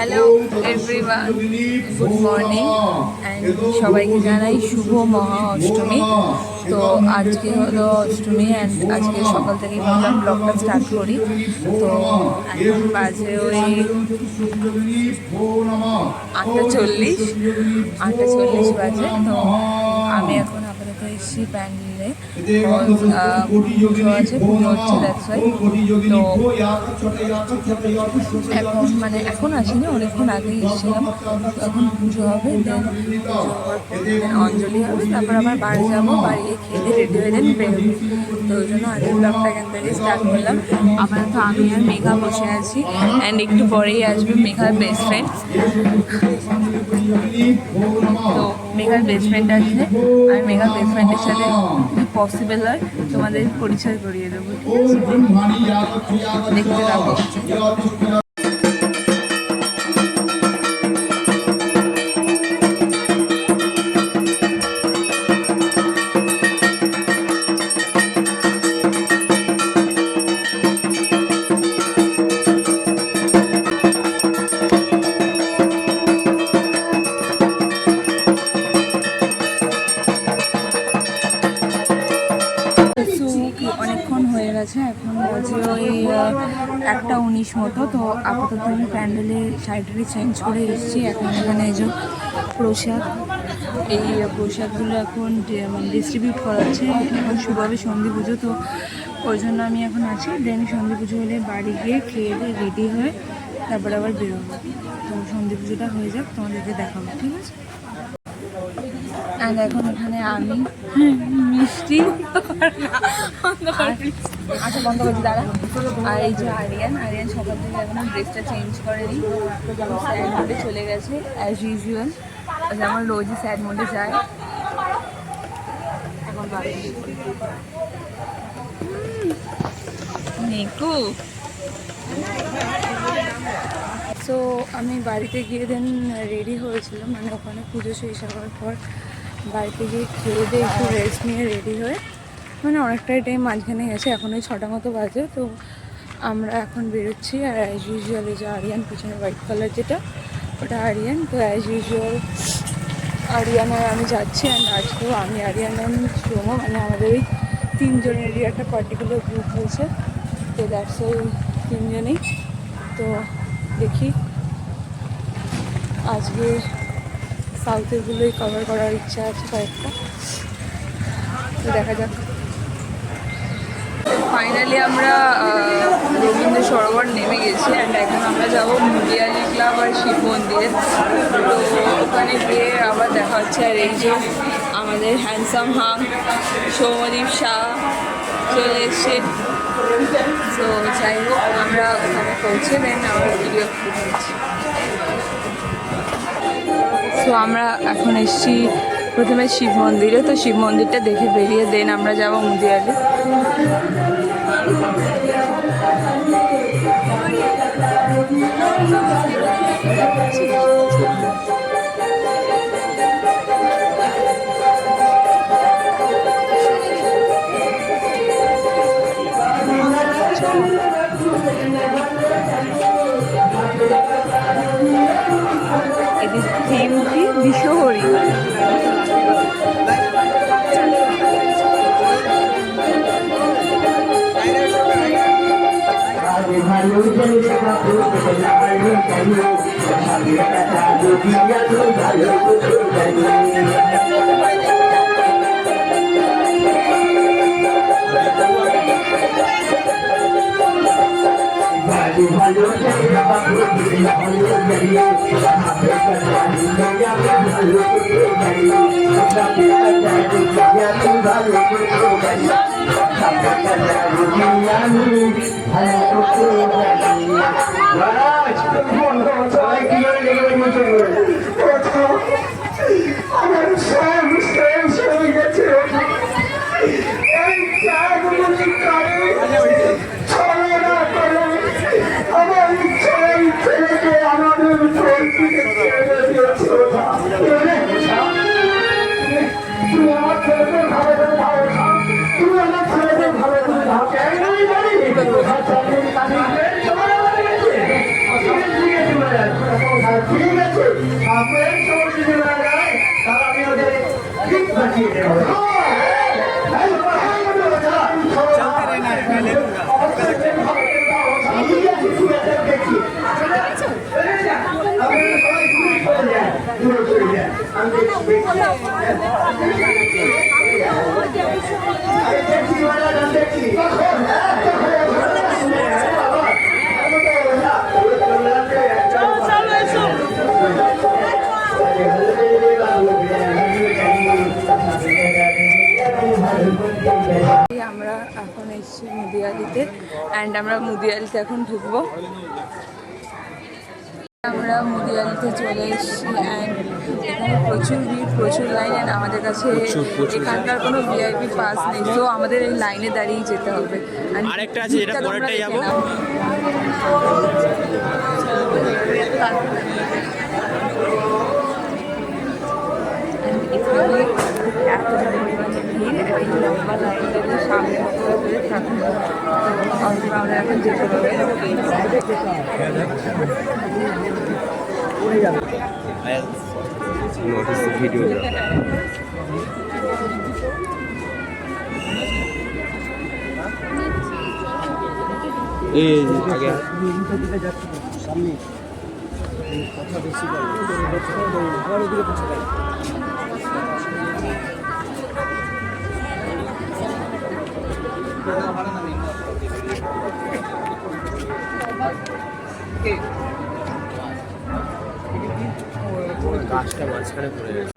Hello everyone, good morning and সবাইকে জানাই শুভ মহা অষ্টমী। তো আজকে হলো অষ্টমী অ্যান্ড আজকে সকাল থেকেই ভাবলাম ব্লগটা স্টার্ট করি। তো এখন বাজে ওই 8:40 বাজে। তো আমি এখন আপাতত এসেছি প্যান্ডেলে, পুজো আছে, পুজো হচ্ছে, দ্যাটস ওয়াই। তো এখন আসিনি, অনেকক্ষণ আগেই এসেছিলাম। এখন পুজো হবে, দেন অঞ্জলি হবে, তারপর আবার বাড়ি যাবো, বাড়ি গিয়ে খেয়ে রেডি হয়ে দেন বেরোবো। তো ওই জন্য আজকের ব্লগটা এখান থেকে স্টার্ট করলাম। আপাতত আমি আর মেঘা বসে আছি অ্যান্ড একটু পরেই আসবে মেঘার বেস্ট ফ্রেন্ড। তো মেঘার বেস্ট ফ্রেন্ড আসলে আমি মেঘার বেস্ট ফ্রেন্ডের সাথে যদি পসিবল হয় তোমাদের পরিচয় করিয়ে দেবো, দেখতে থাকো। অনেকক্ষণ হয়ে গেছে, এখন বাজে ওই 1:19 মতো। তো আপাতত আমি প্যান্ডেলে শাড়িটারি চেঞ্জ করে এসেছি। এখন এখানে এই যে প্রসাদ, এই প্রসাদগুলো এখন ডিস্ট্রিবিউট করা হচ্ছে। এখন শুরু হবে সন্ধি পুজো, তো ওই জন্য আমি এখন আছি। দেন সন্ধি পুজো হলে বাড়ি গিয়ে খেয়ে দিয়ে রেডি হয়ে তারপরে আবার বেরোবো। তো সন্ধি পুজোটা হয়ে যাক, তোমাদেরকে দেখাবো, ঠিক আছে? আর এখন এখানে আমি মিষ্টি আচ্ছা বন্ধ করছি দাঁড়া। আর এই যে আরিয়ান সকাল থেকে এখন ড্রেসটা চেঞ্জ করেনি, স্যাড মোডে চলে গেছে অ্যাজ ইউজুয়াল, যেমন রোজই স্যাড মোডে যায়। এখন নেকু। সো আমি বাড়িতে গিয়ে দেন রেডি হয়েছিলাম, মানে ওখানে পুজো শেষ হওয়ার পর বাড়িতে গিয়ে খেয়ে দিয়ে একটু রেস্ট নিয়ে রেডি হয়ে, মানে অনেকটাই টাইম মাঝখানে গেছে, এখন ওই 6টা মতো বাজে। তো আমরা এখন বেরোচ্ছি। আর অ্যাজ ইউজুয়াল এই যে আরিয়ান পিছনে হোয়াইট কালার যেটা, ওটা আরিয়ান। তো অ্যাজ ইউজুয়াল আরিয়ান আর আমি যাচ্ছি। অ্যান্ড আজকেও আমি আরিয়ান অ্যান্ড সোমা, মানে আমাদের ওই 3 জনেরই একটা পার্টিকুলার গ্রুপ হয়েছে। তো দ্যাটস ওই 3 জনেই। তো দেখি আজকে সাউথেরগুলোই কভার করার ইচ্ছা আছে কয়েকটা, তো দেখা যাক। ফাইনালি আমরা রবীন্দ্র সরোবর নেমে গেছি অ্যান্ড এখন আমরা যাবো মুদিয়ালি ক্লাব আর শিব মন্দিরে। তো ওখানে গিয়ে আবার দেখা হচ্ছে। আর এই যে আমাদের হ্যান্ডসাম হাং সৌমদীপ শাহ চলে এসছে। তো যাই হোক, আমরা ওখানে পৌঁছে দেন আমরা ভিডিও করছি। তো আমরা এখন এসেছি প্রথমে শিব মন্দিরে। তো শিব মন্দিরটা দেখে বেরিয়ে দেন আমরা যাবো মুদিয়ালি। এদের থিম কি বিশ্বহরি। আমরা এখন এসেছি মুদিয়ালিতে অ্যান্ড আমরা মুদিয়ালিতে এখন ঢুকবো। আমরা মুদিয়ালিতে চলে এসেছি অ্যান্ড এখানে প্রচুর ভিড়, প্রচুর লাইন, অ্যান্ড আমাদের কাছে এখানকার কোনো ভিআইপি পাস নেই, তো আমাদের এই লাইনে দাঁড়িয়ে যেতে হবে। আরেকটা আছে, এটা পরেরটাই যাবো। এখানে এত পরিমাণে ভিড়, এই লম্বা লাইনটাকে সামনে করে থাকবে, আমরা এখন যেতে হবে। ভিডিও এই আগে সামনে কথা বেশি বড় দিকে পৌঁছে যায়। গাছটা মাঝখানে পড়ে গেছে।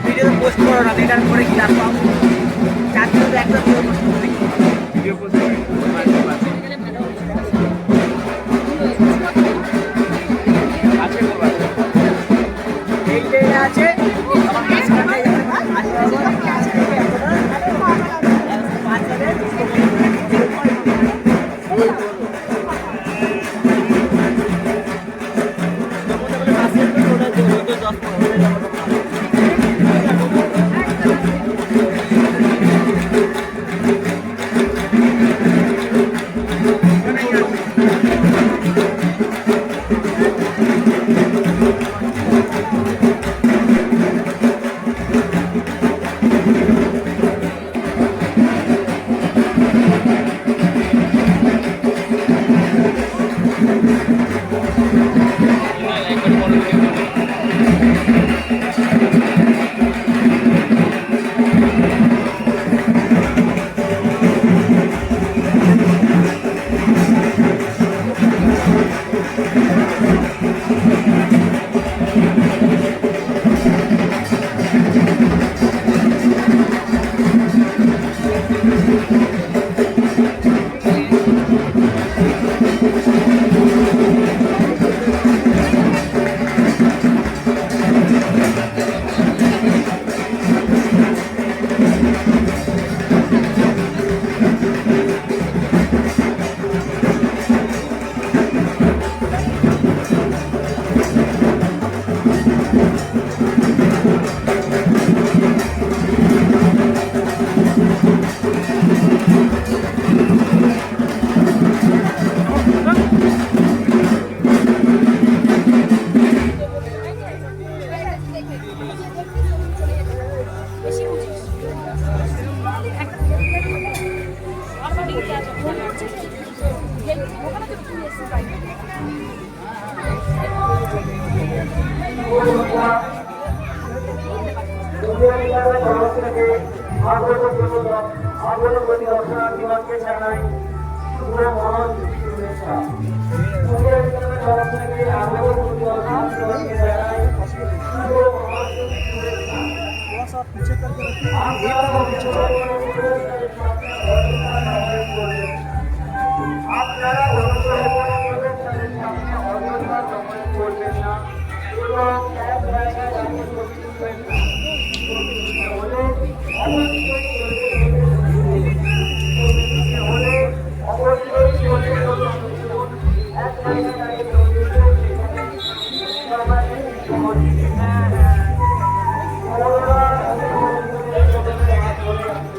ভিডিও পোস্ট করো না, এটার পরে কি লাভ পাবো? চারজন একদম ভিডিও পোস্ট করে আছে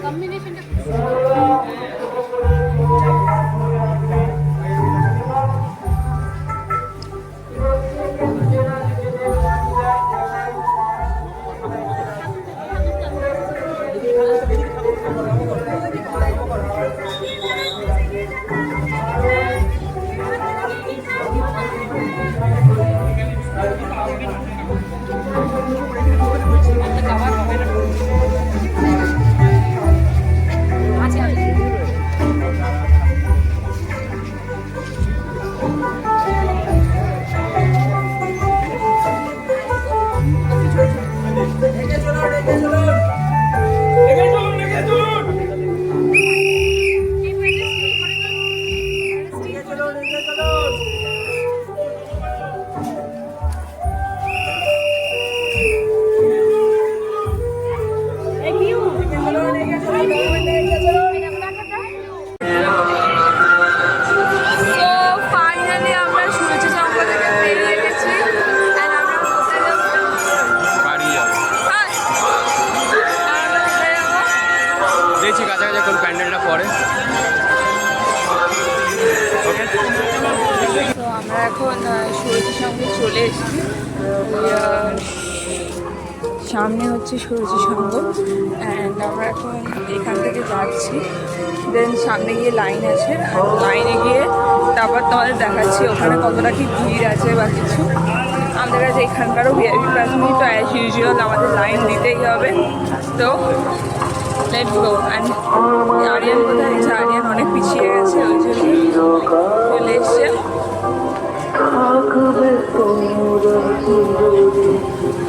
কম্বিনেশনটা যাচ্ছি কাছাকাছি এখন প্যান্ডেলটা পরে। ওকে, তো আমরা এখন সূর্যের সঙ্গে চলে এসেছি। সামনে হচ্ছে সূর্য সঙ্গ অ্যান্ড আমরা এখন এখান থেকে যাচ্ছি। দেন সামনে গিয়ে লাইন আছে, আর লাইনে গিয়ে তারপর তোমাদের দেখাচ্ছি ওখানে কতটা কি ভিড় আছে বা কিছু। আমাদের কাছে এখানকারও ভিআইপি পাস নেই, তো অ্যাজ ইউজুয়াল আমাদের লাইন দিতেই হবে। তো লেটস গো। অ্যান্ড আরিয়ান কোথায় গেছে? আরিয়ান অনেক পিছিয়ে গেছে, ওই জন্য চলে এসছে।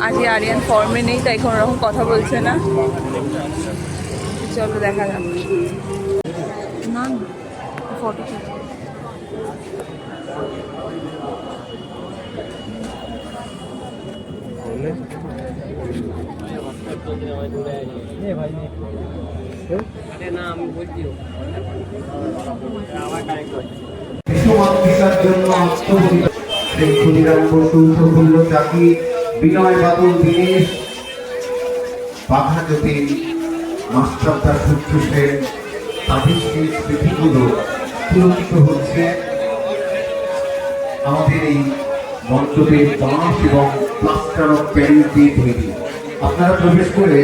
আজকে আরিয়ান ফর্মে নেই, তাই কোনো রকম কথা বলছে না। চলো দেখা যাক। না ফটো বিশ্বমাতৃকার জন্য আত্মবলিদান ক্ষুদিরাম বসু, প্রফুল্ল চাকি, বিনয় বাদল, দীনেশ, বাঘা যতীন, মাস্টারদা সূর্য সেন, তাদের সেই স্মৃতিগুলো পুলকিত হচ্ছে আমাদের এই মঞ্চটির বাঁশ এবং প্লাস্টার অফ প্যারিস দিয়ে তৈরি। আপনারা প্রবেশ করে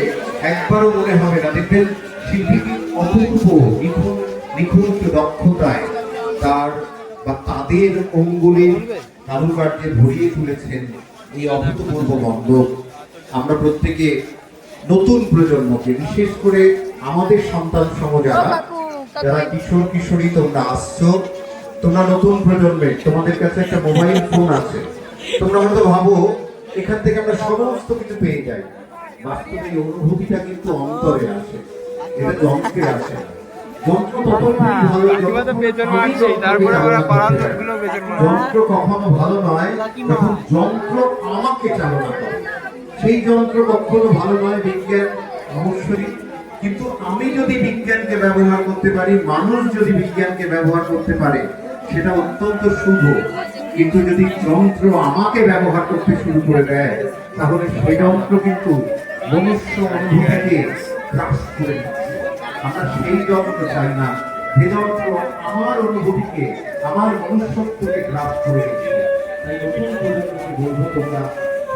একবারও মনে হবে না, দেখবেন শিল্পীকে অপূর্ব নিখুঁত দক্ষতায় তার বা তাদের অঙ্গুলির কারুকার্যে ভরিয়ে তুলেছেন এই অভূতপূর্ব মণ্ডপ। আমরা প্রত্যেকে নতুন প্রজন্মকে, বিশেষ করে আমাদের সন্তান সম যারা কিশোর কিশোরী তোমরা আসছো, তোমরা নতুন প্রজন্মের, তোমাদের কাছে একটা মোবাইল ফোন আছে, তোমরা হয়তো ভাবো এখান থেকে আমরা সমস্ত কিছু পেয়ে যাই। বাস্তবে এই অনুভূতিটা কিন্তু অন্তরে আসে, এটা যন্ত্রে আসে না। যন্ত্র কখনো ভালো নয় যখন যন্ত্র আমাকে চালনা করে, সেই যন্ত্র কখনো ভালো নয়। বিজ্ঞান অবশ্যই, কিন্তু আমি যদি বিজ্ঞানকে ব্যবহার করতে পারি, মানুষ যদি বিজ্ঞানকে ব্যবহার করতে পারে, সেটা অত্যন্ত শুভ। কিন্তু যদি যন্ত্র আমাকে ব্যবহার করতে শুরু করে দেয়, তাহলে সেই যন্ত্র কিন্তু মনুষ্য অনুভূতিকে গ্রাস করে দিচ্ছে। আমরা সেই যন্ত্র চাই না, যে যন্ত্র আমার অনুভূতিকে, আমার মনুষ্যত্বকে গ্রাস করে দিচ্ছে। তাই নতুন প্রজন্মকে বলবো, তোমরা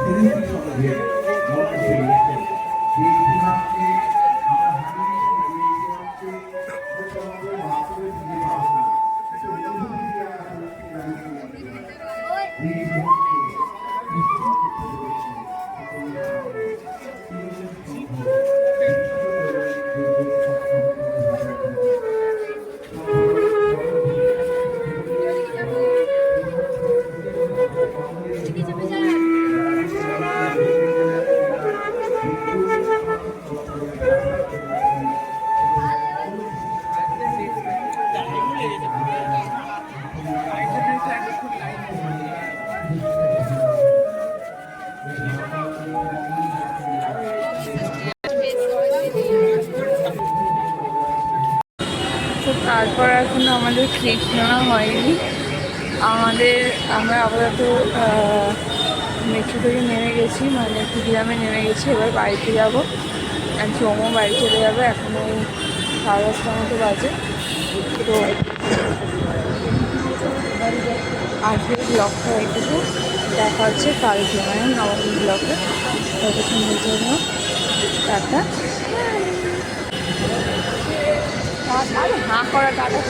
প্রযুক্তি সমাজের মঞ্চে এসে যে ইতিহাসকে আমরা হারিয়ে দিয়েছি, যে ইতিহাসকে আমাদের বাস্তবে ফিরে পাবো না, কিন্তু অনুভূতিকে আমরা প্রযুক্তি লাগিয়ে দিয়েছি। এই ইতিহাসকে নিশ্চিত করতে পেরেছি। তো তারপর এখনো আমাদের কৃষ্ণা হয়নি। আমরা আপাতত মেট্রো থেকে নেমে গেছি, মানে কুড়িগ্রামে নেমে গেছি। এবার বাড়িতে যাবো, আর সোমও বাড়ি চলে যাবে। এখন ওই 10:30টার মতো বাজে। তো আজকের ব্লগটা এইটুকু, দেখা হচ্ছে কালকে মানে নবমী ব্লগে। ততক্ষণের জন্য টাটা। হাঁ করা টাটা।